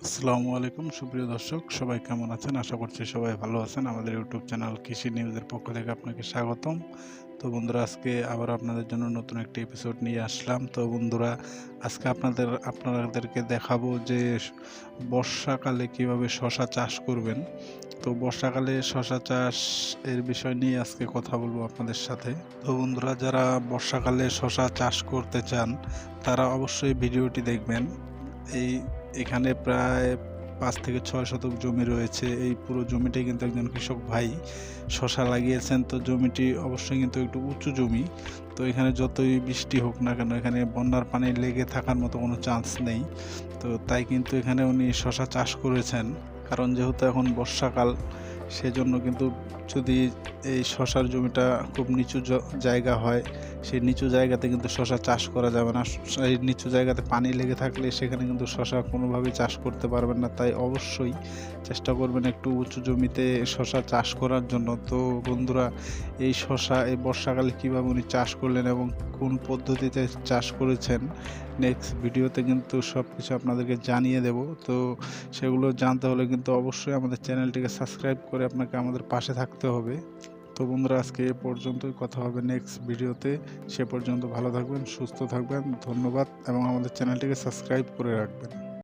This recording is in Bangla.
আসসালামু আলাইকুম সুপ্রিয় দর্শক, সবাই কেমন আছেন? আশা করছি সবাই ভালো আছেন। আমাদের ইউটিউব চ্যানেল কৃষি নিউজের পক্ষ থেকে আপনাকে স্বাগতম। তো বন্ধুরা, আজকে আবার আপনাদের জন্য নতুন একটি এপিসোড নিয়ে আসলাম। তো বন্ধুরা, আজকে আপনাদেরকে দেখাবো যে বর্ষাকালে কিভাবে শশা চাষ করবেন। তো বর্ষাকালে শশা চাষ এর বিষয় নিয়ে আজকে কথা বলবো আপনাদের সাথে। তো বন্ধুরা, যারা বর্ষাকালে শশা চাষ করতে চান তারা অবশ্যই ভিডিওটি দেখবেন। এই এখানে প্রায় ৫ থেকে ৬ শতক জমি রয়েছে। এই পুরো জমিটাই কিন্তু একজন কৃষক ভাই শশা লাগিয়েছেন। তো জমিটি অবশ্যই কিন্তু একটু উঁচু জমি। তো এখানে যতই বৃষ্টি হোক না কেন, এখানে বন্যার পানি লেগে থাকার মতো কোনো চান্স নেই। তো তাই কিন্তু এখানে উনি শশা চাষ করেছেন। কারণ যেহেতু এখন বর্ষাকাল, সেজন্য কিন্তু যদি এই শশার জমিটা খুব নিচু জায়গা হয়, সেই নিচু জায়গাতে কিন্তু শশা চাষ করা যাবে না। এই নিচু জায়গাতে পানি লেগে থাকলে সেখানে কিন্তু শশা কোনোভাবেই চাষ করতে পারবেন না। তাই অবশ্যই চেষ্টা করবেন একটু উঁচু জমিতে শশা চাষ করার জন্য। তো বন্ধুরা, এই শশা এই বর্ষাকালে কীভাবে উনি চাষ করলেন এবং কোন পদ্ধতিতে চাষ করেছেন, নেক্সট ভিডিওতে কিন্তু সব কিছু আপনাদেরকে জানিয়ে দেব। তো সেগুলো জানতে হলে কিন্তু অবশ্যই আমাদের চ্যানেলটিকে সাবস্ক্রাইব করে আপনাকে আমাদের পাশে থাকতে হবে। তো বন্ধুরা, আজকে এ পর্যন্তই, কথা হবে নেক্সট ভিডিওতে। সে পর্যন্ত ভালো থাকবেন, সুস্থ থাকবেন। ধন্যবাদ এবং আমাদের চ্যানেলটিকে সাবস্ক্রাইব করে রাখবেন।